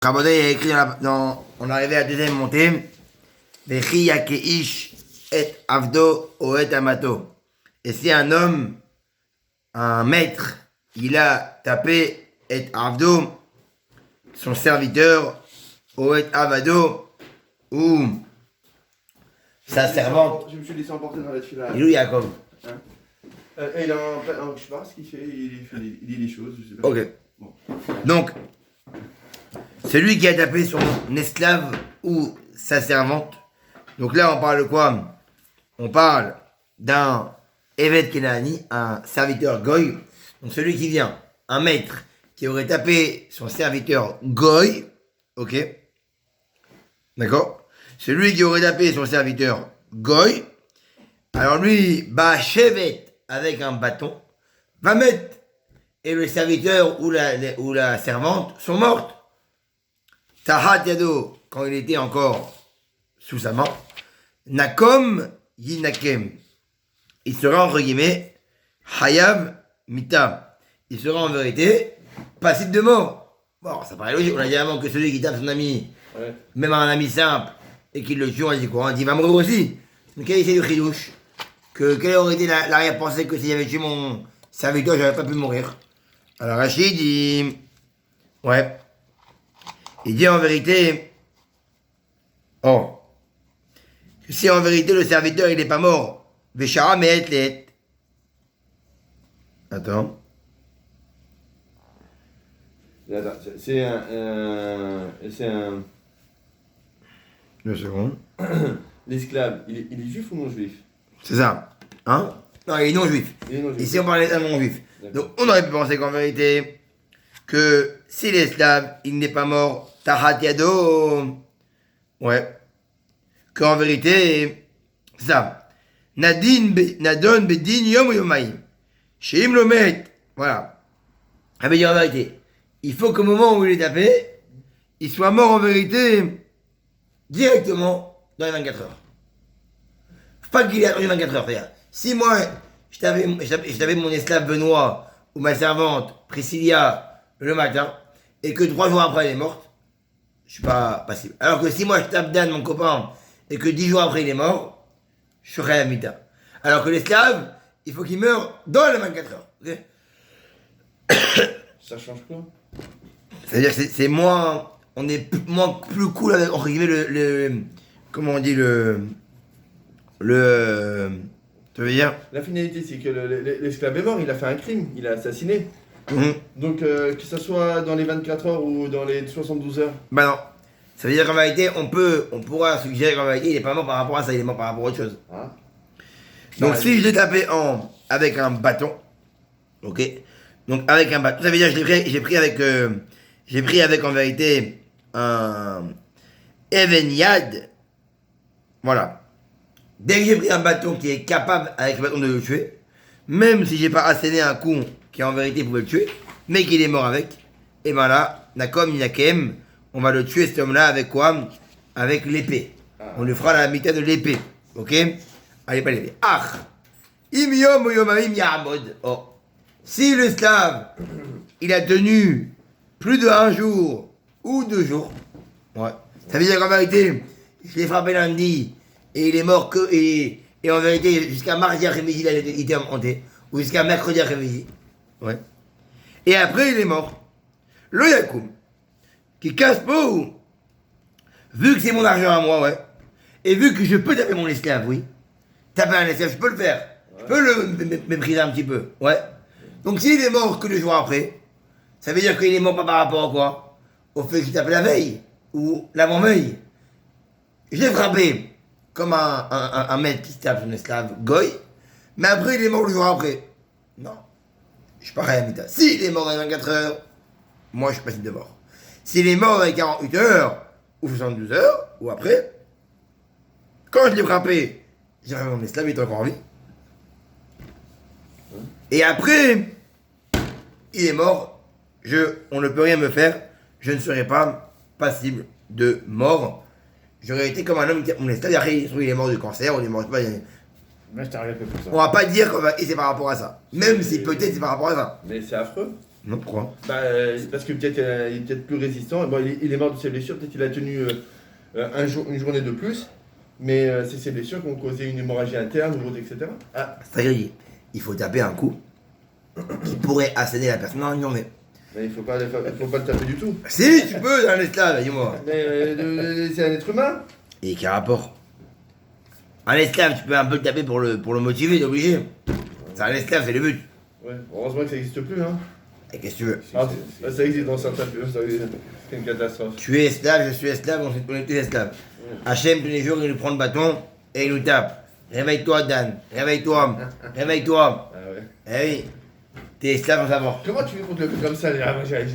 Rabodé a écrit on arrivait à la deuxième montée. Vechi yakeish et avdo o et amato. Et si un homme, un maître, il a tapé et avdo, son serviteur, o et avado, ou sa servante. Je me suis laissé emporter dans la fila. Il est où Yaakov? Et il je sais pas ce qu'il fait, il dit des choses, je sais pas. Ok. Bon. Donc, celui qui a tapé son esclave ou sa servante. Donc là, on parle de quoi? On parle d'un Evet Kenani, un serviteur goy. Donc celui qui vient, un maître qui aurait tapé son serviteur goy. Ok. D'accord? Celui qui aurait tapé son serviteur goy. Alors lui, chevet avec un bâton, va mettre. Et le serviteur ou la servante sont mortes. Tahat Yado, quand il était encore sous sa main, Nakom Yinakem. Il sera entre guillemets Hayav Mita. Il sera en vérité passible de mort. Bon, ça paraît logique. On a dit avant que celui qui tape son ami, ouais, même un ami simple, et qu'il le tue, on dit quoi? On dit il va mourir aussi. Mais quel est le chidouche? Quelle aurait été l'arrière-pensée que s'il avait tué mon serviteur, j'aurais pas pu mourir? Alors Rachid dit, ouais, il dit en vérité, si en vérité le serviteur il n'est pas mort, Véchara mais let. Attends. C'est un. Deux secondes. L'esclave, il est juif ou non juif? C'est ça. Hein? Non, il est non juif. Ici on parlait d'un non juif. Donc on aurait pu penser qu'en vérité, que si l'esclave, il n'est pas mort, Tahat Yado, ouais, qu'en vérité, ça, Nadon Bedin Yom Yomaim, Sheim Lomet, voilà. Ça veut dire en vérité, il faut qu'au moment où il est tapé, il soit mort en vérité, directement dans les 24 heures. Faut pas qu'il ait attendu 24 heures, c'est-à-dire, si moi, je t'avais mon esclave Benoît, ou ma servante Priscilla, le matin, et que 3 jours après elle est morte, je suis pas passible. Alors que si moi je tape Dan, mon copain, et que 10 jours après il est mort, je serai à mita. Alors que l'esclave, il faut qu'il meure dans les 24 heures. Okay. Ça change quoi? C'est-à-dire que c'est moins, on est plus cool avec, entre guillemets, comment on dit, tu veux dire? La finalité, c'est que l'esclave est mort, il a fait un crime, il a assassiné. Donc, que ça soit dans les 24 heures ou dans les 72 heures. Bah non. Ça veut dire qu'en vérité, on pourra suggérer qu'en vérité, il est pas mort par rapport à ça, il est mort par rapport à autre chose. Ah. Donc, si je l'ai tapé avec un bâton, ok. Donc, avec un bâton, ça veut dire que j'ai pris avec en vérité un Eveniad. Voilà. Dès que j'ai pris un bâton qui est capable, avec le bâton, de le tuer, même si j'ai pas asséné un coup qui en vérité pouvait le tuer, mais qu'il est mort avec, et ben là, Nakom Yakem, on va le tuer cet homme-là avec quoi? Avec l'épée. On lui fera la mitad de l'épée. Ok? Allez, pas l'épée. Im yom yomahim ya'amod. Si l'esclave, il a tenu plus de 1 jour ou 2 jours, ouais. Ça veut dire qu'en vérité, je l'ai frappé lundi, et il est mort et en vérité, jusqu'à mardi après-midi, il était monté. Ou jusqu'à mercredi après-midi. Ouais. Et après, il est mort. Le Yakoum, qui casse pas, vu que c'est mon argent à moi, ouais. Et vu que je peux taper mon esclave, oui. Taper un esclave, je peux le faire. Ouais. Je peux le mépriser un petit peu, ouais. Donc s'il est mort que 2 jours après, ça veut dire qu'il est mort pas par rapport à quoi? Au fait que je tape la veille, ou l'avant-veille. Je l'ai frappé comme un maître qui tape son esclave, goy, mais après il est mort le jour après. Non, je suis pareil à mita. S'il est mort dans les 24 heures, moi je suis passible de mort. S'il est mort dans les 48 heures, ou 72 heures, ou après, quand je l'ai frappé, j'ai vraiment mon esclave, il est encore en vie. Et après, il est mort, on ne peut rien me faire, je ne serai pas passible de mort. J'aurais été comme un homme qui a mon esclave, après il est mort du cancer, ou il est mort, je sais pas. Mais je t'arrête pour ça. On va pas dire que c'est par rapport à ça. Même si peut-être c'est par rapport à ça. Mais c'est affreux. Non, pourquoi? Parce que peut-être il est peut-être plus résistant. Bon, il est mort de ses blessures, peut-être il a tenu une journée de plus, mais c'est ses blessures qui ont causé une hémorragie interne, ou autre, etc. Ah, C'est ça que je dis. Il faut taper un coup qui pourrait asséner la personne dans une journée. mais il faut pas le taper du tout. Si, tu peux, dans un esclave, dis-moi. Mais c'est un être humain. Et quel rapport? Un esclave, tu peux un peu le taper pour le motiver, t'es obligé. C'est un esclave, c'est le but. Ouais, heureusement que ça n'existe plus, hein. Et qu'est-ce que tu veux? Ah, ça existe dans certains pays, c'est une catastrophe. Tu es esclave, je suis esclave, on est tous esclaves. Hachem, tous les jours, il nous prend le bâton et il nous tape. Réveille-toi, Dan. Réveille-toi. Réveille-toi. Ah ouais. Eh oui. T'es esclave, on savoir. Comment tu fais contre le coup comme ça? Ah, moi, c'est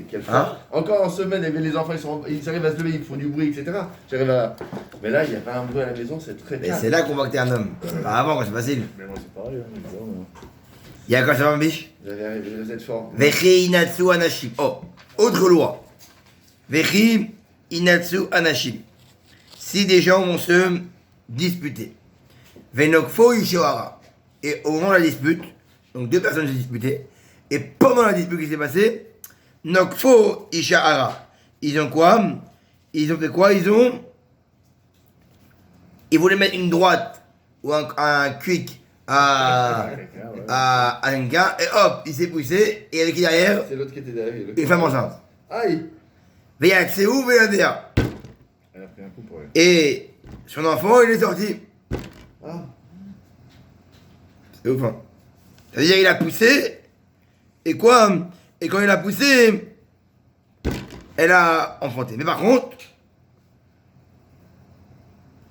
quelle Hein? fois. Encore en semaine, les enfants, ils arrivent à se lever, ils font du bruit, etc. J'arrive à. Mais là, il n'y a pas un bruit à la maison, c'est très Mais calme. c'est là qu'on voit que t'es un homme. Pas avant, quand c'est facile. Mais moi, c'est pareil, hein, évidemment. Il y a quoi, ça va, biche? Vous êtes fort. Vechi inatsu anashim. Oh, autre loi. Vechi inatsu anashim. Si des gens vont se disputer. Venokfo ishohara. Et au moment de la dispute, donc deux personnes se disputaient, et pendant la dispute qui s'est passée, Nokfo ishahara. Ils ont quoi? Ils ont fait quoi? Ils voulaient mettre une droite ou un quick à un gars, et hop, il s'est poussé, et avec qui derrière? C'est l'autre qui était derrière. Une femme enceinte. Aïe! Veyatseu veyadea. Elle a pris un coup pour elle. Et son enfant, il est sorti. Ah! C'est ouf, hein. Ça veut dire il a poussé, et quoi? Et quand il a poussé, elle a enfanté. Mais par contre,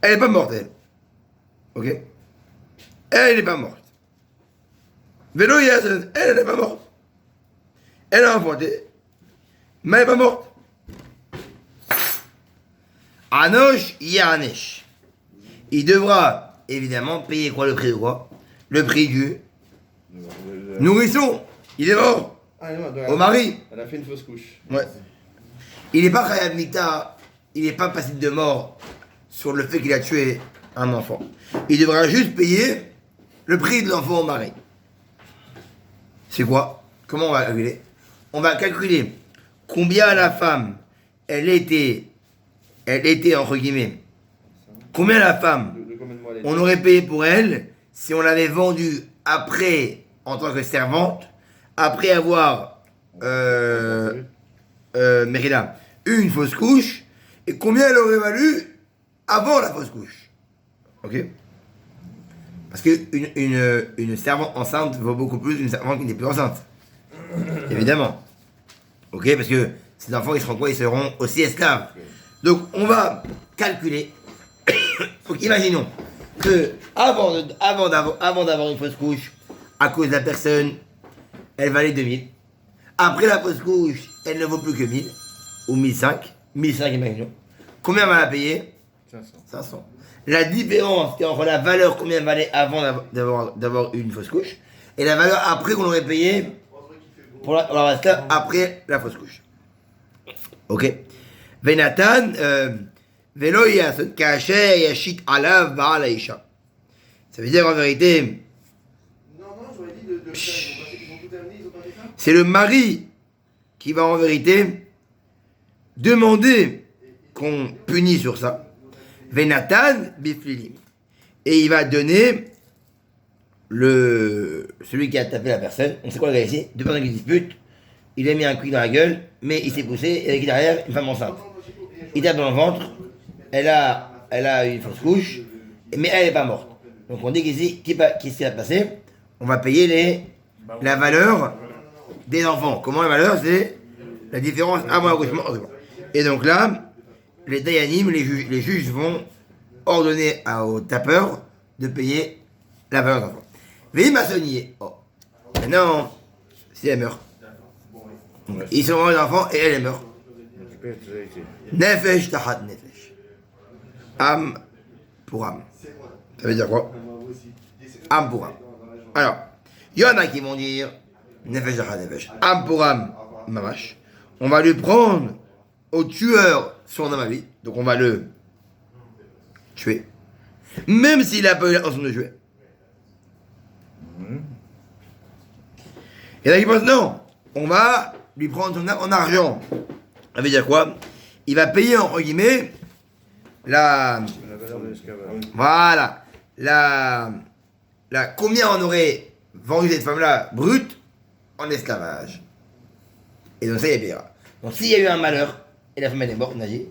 elle n'est pas morte, elle. Ok? Elle n'est pas morte. Vélo, elle n'est pas morte. Elle a enfanté, mais elle n'est pas morte. Anosh Yanesh. Il devra évidemment payer quoi, le prix de quoi? Le prix du nourrisson. Il est mort. Ah, non, Au mari. Elle a fait une fausse couche. Ouais. Il n'est pas Khayab Mita, il n'est pas passible de mort sur le fait qu'il a tué un enfant. Il devra juste payer le prix de l'enfant au mari. C'est quoi? Comment on va calculer? On va calculer combien la femme, elle était entre guillemets, combien la femme, De combien de mois elle est? on aurait payé pour elle si on l'avait vendue après, en tant que servante, après avoir, Mérida, une fausse couche, et combien elle aurait valu avant la fausse couche. Ok? Parce une servante enceinte vaut beaucoup plus qu'une servante qui n'est plus enceinte. Évidemment. Ok? Parce que ces enfants, ils seront quoi? Ils seront aussi esclaves. Donc, on va calculer. Donc, imaginons que avant d'avoir une fausse couche, à cause de la personne, elle valait 2000. Après la fausse couche, elle ne vaut plus que 1000. Ou 1005. 1005, imaginons. Combien va la payer? 500. 500. La différence entre la valeur combien elle valait avant d'avoir eu une fausse couche et la valeur après qu'on aurait payé pour la esclave après la fausse couche. Ok. Venatan, velo yason kacher yashit alav ba'al aisha. Ça veut dire en vérité, Non, j'aurais dit de faire. Ils ont tout terminé, ils ont pas fait ça? c'est le mari qui va en vérité demander qu'on punisse sur ça. Venatan biflilim. Et il va donner celui qui a tapé la personne. On sait quoi le gars ici? Deux personnes qui disputent. Il a mis un coup dans la gueule, mais il s'est poussé, et avec derrière une femme enceinte. Il tape dans le ventre, elle a une fausse couche, mais elle n'est pas morte. Donc on dit qu'ici, qu'est-ce qui va passer? On va payer la valeur des enfants. Comment la valeur? C'est la différence avant l'accouchement. Et donc là, les dayanim, les juges vont ordonner au tapeur de payer la valeur des enfants. Veille maçonnier. Oh. Maintenant, si elle meurt. Ils sont les enfants et elle meurt. Nefesh tahat nefesh. Âme pour âme. Ça veut dire quoi? Âme pour âme. Alors, il y en a qui vont dire nefesh tahat nefesh. Âme pour âme, mamash. On va lui prendre au tueur son âme à vie. Donc on va le tuer. Même s'il a pas eu l'intention de le tuer. Et là, il pense non. on va lui prendre son âme en argent. Ça veut dire quoi? Il va payer, entre guillemets, la valeur de l'esclavage. voilà, combien on aurait vendu cette femme-là brute en esclavage. Et donc ça, il payera. Donc s'il y a eu un malheur, et la femme elle est morte, on a dit,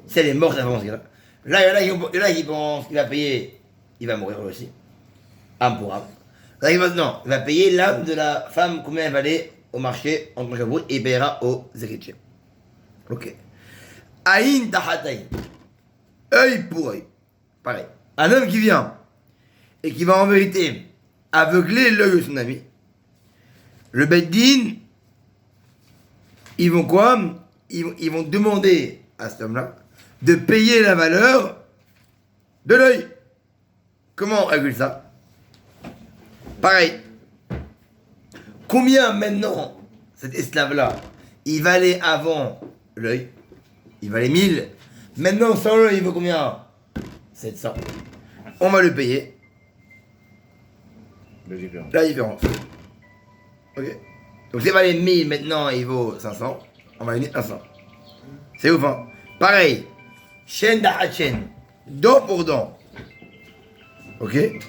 si elle est morte, la femme, là, il pense qu'il va payer, il va mourir aussi. Âme pour âme. Là, il va payer l'âme de la femme, combien elle valait au marché en tant que brute, et il payera aux héritiers. Ok. Aïn tahatay. Œil pour œil. Pareil. Un homme qui vient et qui va en vérité aveugler l'œil de son ami. Le Beddin, ils vont quoi? Ils vont demander à cet homme-là de payer la valeur de l'œil. Comment on règle ça? Pareil. Combien maintenant cet esclave-là, il valait avant l'œil? Il valait 1000. Maintenant, sans l'œil, il vaut combien? 700. On va le payer. La différence. Ok. Donc, s'il valait 1000, maintenant, il vaut 500. On va lui mettre 100. C'est ouf, hein? Pareil. Chaîne d'ahat chaîne. Dent pour dent. Ok? C'est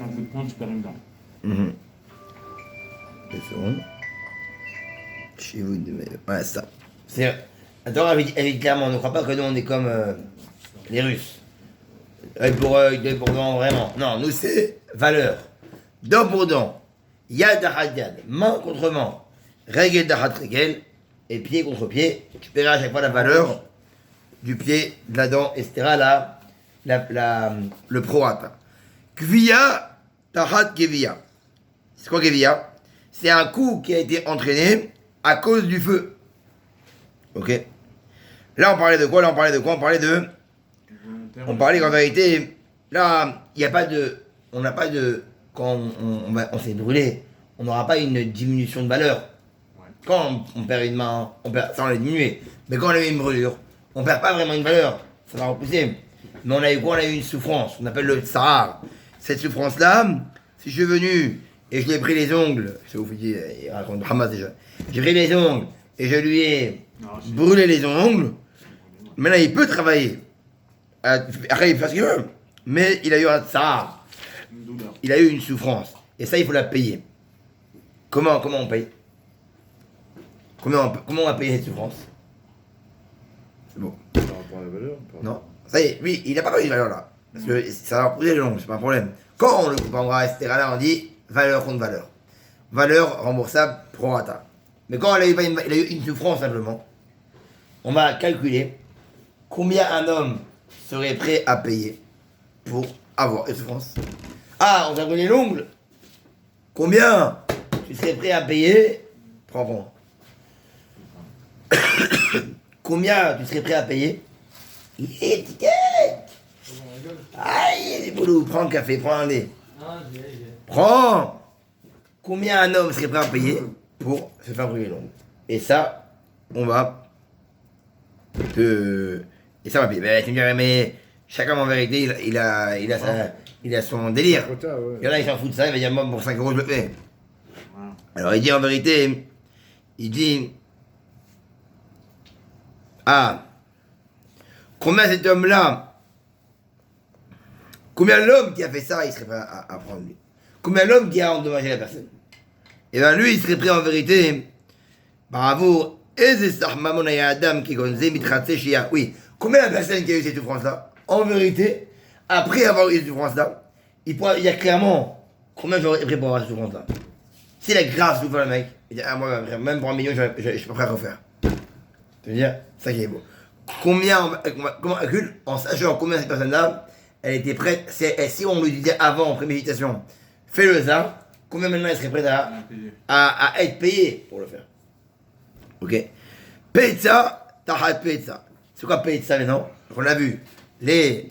un coup de poing, tu perds une dent. Deux secondes. Chez vous, ouais, ça. C'est. Attends, elle dit clairement, ne crois pas que nous on est comme les Russes. Œil pour œil, deux pour dent, vraiment. Non, nous c'est valeur. Dent pour dent. Yad dahat yad. Main contre main. Regel dahat regel. Et pied contre pied. Tu paieras à chaque fois la valeur du pied, de la dent, etc. Le prorata. Kviya dahat keviya. C'est quoi keviya? C'est un coup qui a été entraîné à cause du feu. Ok. Là, on parlait de quoi? On parlait qu'en vérité, là, il n'y a pas de... On n'a pas de... Quand on s'est brûlé, on n'aura pas une diminution de valeur. Quand on perd une main, ça on l'a diminué. Mais quand on a eu une brûlure, on perd pas vraiment une valeur. Ça va repousser. Mais on a eu quoi? On a eu une souffrance. On appelle le tsar. Cette souffrance-là, si je suis venu et je lui ai pris les ongles, c'est ouf, il raconte Hamas déjà. J'ai pris les ongles et je lui ai brûlé les ongles. Maintenant, il peut travailler. Après, il fait ce qu'il veut. Mais il a eu un tsar. Il a eu une souffrance. Et ça, il faut la payer. Comment on paye? Comment on va payer cette souffrance? C'est bon. Par rapport à la valeur. Non. Ça y est, lui, il n'a pas payé une valeur là. Parce que ça va poser les longs, c'est pas un problème. Quand on le coupe en bras, etc., là, on dit valeur contre valeur. Valeur remboursable pro rata. Mais quand il a eu une souffrance simplement, on va calculer combien un homme serait prêt à payer pour avoir une souffrance. Ah, on t'a brûlé l'ongle. Combien tu serais prêt à payer? Prends. Combien tu serais prêt à payer? Étiquette. Aïe, les boulous, prends le café, prends un lait. Prends. Combien un homme serait prêt à payer pour se faire brûler l'ongle? Et ça, on va et ça va payer. Mais tu me dirais, mais chacun en vérité, il a son délire. Il y en a, il s'en fout de ça, il va dire, moi, pour 5 euros, je le fais. Alors, il dit en vérité, il dit, ah, combien cet homme-là, combien l'homme qui a fait ça, il serait prêt à prendre lui? Combien l'homme qui a endommagé la personne? Et bien lui, il serait prêt en vérité, bravo, oui, combien la personne qui a eu cette souffrance-là, en vérité, après avoir eu cette souffrance-là, il y a clairement combien j'aurais prêt pour avoir cette souffrance-là. Si la grave souffrance, le mec, il dit, ah, moi, même pour 1 million, je suis pas prêt à refaire. Tu veux dire, ça qui est beau. Comment on calcule, en sachant combien cette personne-là, elle était prête, si on lui disait avant, en préméditation, fais-le ça, combien maintenant elle serait prête à être payée pour le faire? Ok. Pizza, tahat pizza. C'est quoi pizza maintenant? On l'a vu, les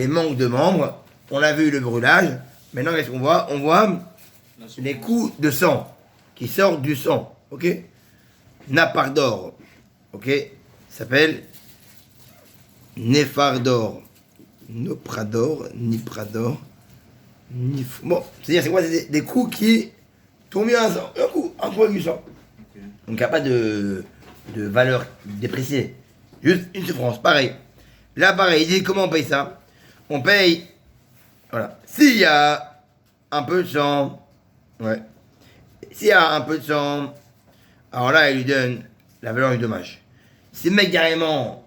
manques de membres, on a vu le brûlage, maintenant qu'est-ce qu'on voit? On voit les coups de sang qui sortent du sang, ok? Napardor, ok? Ça s'appelle Néphardor, Noprador, Niprador, bon, c'est-à-dire c'est quoi? C'est des coups qui Tout mis un sang, un coup avec du sang. Ok. Donc il n'y a pas de valeur dépréciée. Juste une souffrance, pareil. Là, pareil, il dit comment on paye ça? On paye, voilà. S'il y a un peu de sang, ouais. S'il y a un peu de sang, alors là, il lui donne la valeur du dommage. Si le mec, carrément,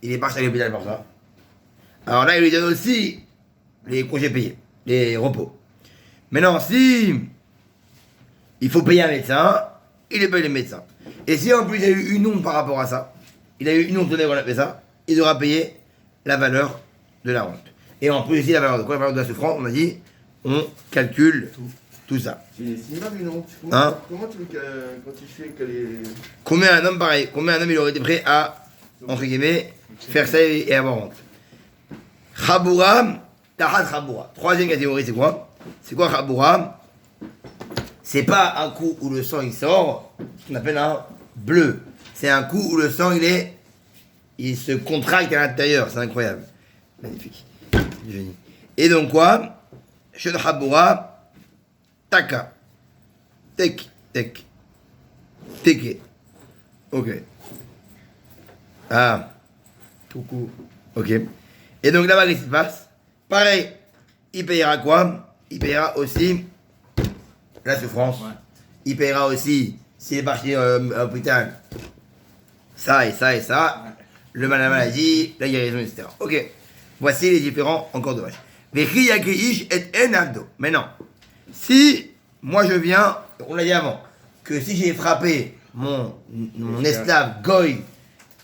il est parti à l'hôpital pour ça, alors là, il lui donne aussi les congés payés, les repos. Maintenant, si il faut payer un médecin, il lui paye le médecin. Et si en plus il a eu une onde par rapport à ça, il a eu une onde donnée qu'on a fait ça, il devra payer la valeur de la honte. Et en plus ici, la valeur de quoi? La valeur de la souffrance, on a dit, on calcule tout ça. Il est estimable une honte. Hein? Comment tu veux quantifier qu'elle est. Combien un homme, pareil, combien un homme il aurait été prêt à, entre guillemets, faire ça et avoir honte? Chaboura, tahat chaboura. Troisième catégorie, c'est quoi? C'est quoi chaboura? C'est pas un coup où le sang il sort, ce qu'on appelle un bleu. C'est un coup où le sang il se contracte à l'intérieur. C'est incroyable. Magnifique. Génie. Et donc quoi? Shel chaboura, taka. Tek, tek. Teke. Ok. Ah. Tout coup. Ok. Et donc là-bas, qu'est-ce qui se passe? Pareil. Il payera quoi? Il payera aussi la souffrance. Ouais. Il payera aussi, s'il est parti à l'hôpital, ça et ça et ça. Ouais. Le mal à la maladie, la guérison, etc. Ok. Voici les différents encore dommages. Maintenant, si moi je viens, on l'a dit avant, que si j'ai frappé mon esclave Goy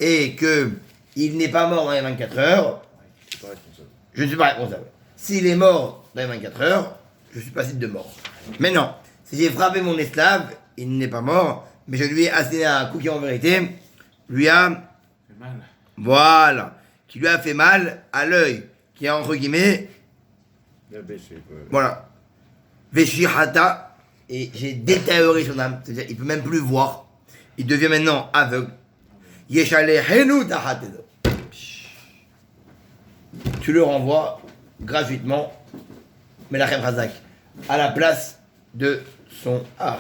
et que il n'est pas mort dans les 24 heures, Je suis pas responsable. je ne suis pas responsable. S'il est mort dans les 24 heures, je suis passible de mort. Mais non, si j'ai frappé mon esclave, il n'est pas mort, mais je lui ai asséné un coup qui en vérité lui a, C'est mal. voilà, qui lui a fait mal à l'œil, qui a entre guillemets, Il a baissé quoi. voilà, Veshihata, et j'ai détérioré son âme, c'est-à-dire il peut même plus voir, il devient maintenant aveugle. Yeshalehenu tahatedo. Tu le renvoies gratuitement, mais la Khazak, à la place de son. Ah,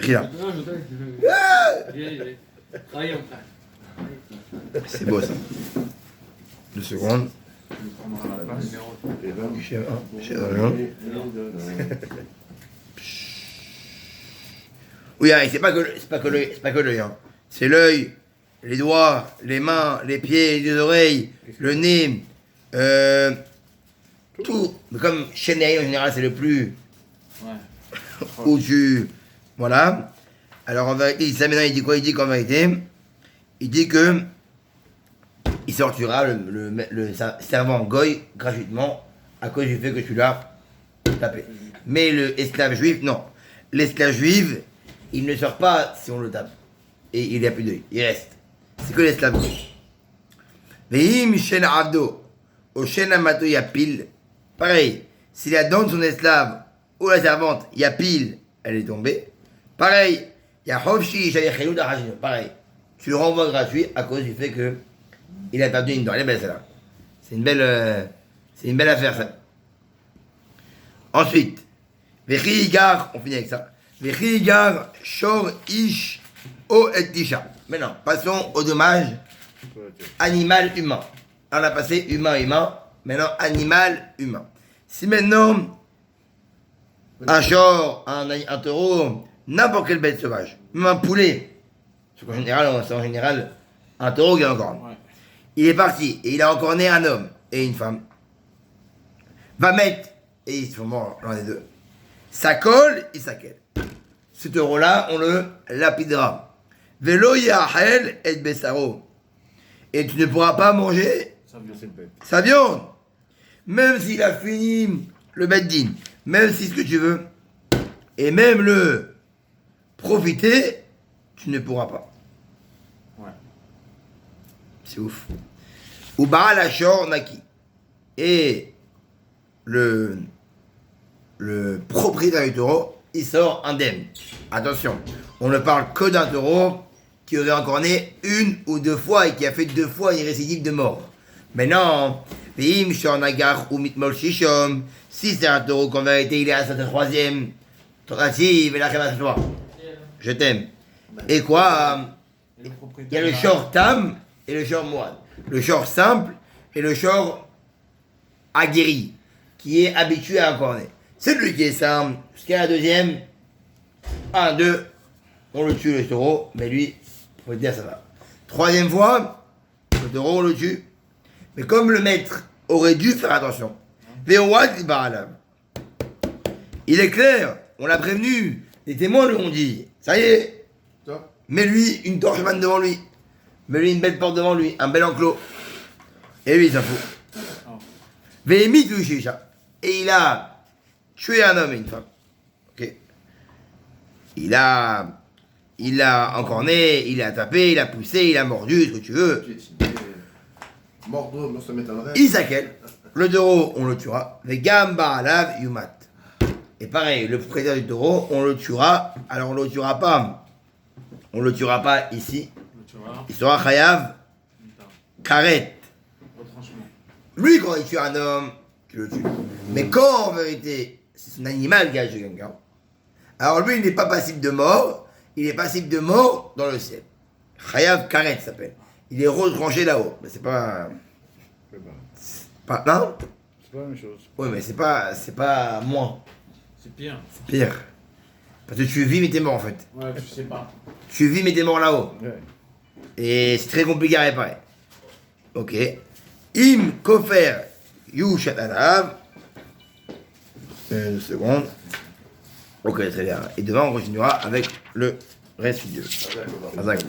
rien. C'est beau ça. 2 secondes. Tu le prendras à la place. Et ben, Chez Oui, hein, c'est pas que l'œil, hein. C'est l'œil, les doigts, les mains, les pieds, les oreilles, le nez, tout. Mais comme Chenei en général, c'est le plus Ouais. où tu. Voilà. Alors en vérité, ça maintenant, il dit quoi? Il dit qu'en vérité, il dit que il sortira le servant Goy gratuitement à cause du fait que tu l'as tapé. Mais le esclave juif, non. L'esclave juif, il ne sort pas si on le tape. Et il n'y a plus d'œil. Il reste. C'est que l'esclave Goy. Veim shen abdo, au shen amato yapil. Pareil, si la dent de son esclave ou la servante yapil, elle est tombée. Pareil, il y a Hofshi, Shaykhelu Darajino. Pareil, tu le renvoies gratuit à cause du fait que il a perdu une dent. Elle est belle celle-là. C'est une belle affaire ça. Ensuite, Vechigar, on finit avec ça. Vechigar, Shor, Ish, O et Tisha. Maintenant, passons au dommage animal-humain. On a passé humain-humain, maintenant animal-humain. Si maintenant, un shor, un taureau, n'importe quelle bête sauvage, même un poulet, parce qu'en général, c'est en général un taureau qui a encore. Ouais. Il est parti et il a encore né un homme et une femme. Va mettre, et ils sont morts l'un des deux. Ça colle, il s'accède. Ce taureau-là, on le lapidera. Velo yahel et besaro. Et tu ne pourras pas manger Ça vient. c'est bête. sa viande. Même s'il a fini le beddin, même si ce que tu veux, et même le profiter, tu ne pourras pas. Ouais. C'est ouf. Ou Baal Ashor Naki. Et le propriétaire du taureau, il sort indemne. Attention, on ne parle que d'un taureau qui aurait encore né une ou deux fois et qui a fait 2 fois une récidive de mort. Mais non, si c'est un taureau qu'en vérité il est à sa 3e Tentative et la à toi. Je t'aime. Et quoi Et le il y propriétaire. a le short tam et le short moine. Le short simple et le short aguerri, qui est habitué à corner. C'est lui qui est simple. Jusqu'à la deuxième, 1, 2, on le tue le taureau, mais lui, faut le dire ça va. Troisième fois, le taureau on le tue. Mais comme le maître aurait dû faire attention, il est clair, on l'a prévenu, les témoins lui ont dit, ça y est, Toi mets lui une torche manne devant lui, mets lui une belle porte devant lui, un bel enclos. Et lui, il s'en fout. Oh. Véhémite ou Shisha. Et il a tué un homme et une femme. Ok. Il a encorné, il a tapé, il a poussé, il a mordu, ce que tu veux. Piétiné. Mordo, non, ça m'étonnerait. Isakel, le taureau, on le tuera. Les gamba alav yumat. Et pareil, le propriétaire du taureau, on le tuera. Alors on le tuera pas. On le tuera pas ici. Tu vois. Il sera chayav Putain. karet. Retranchement. Lui, quand il tue un homme, tu le tues. Mais quand, en vérité, c'est un animal qui a tué quelqu'un, alors lui, il n'est pas passible de mort, il est passible de mort dans le ciel. Chayav karet s'appelle. Il est retranché là-haut. Mais c'est pas... Non. C'est pas la même chose. Oui, mais c'est pas moins. C'est pire. C'est pire. Parce que tu vis, mais t'es mort, en fait. Ouais, tu sais pas. Tu vis, mais t'es mort là-haut. Ouais. Et c'est très compliqué à réparer. Ok. Im kofer yu shatanav. Une seconde. Ok, très bien. Et demain, on continuera avec le reste du Dieu. Azak.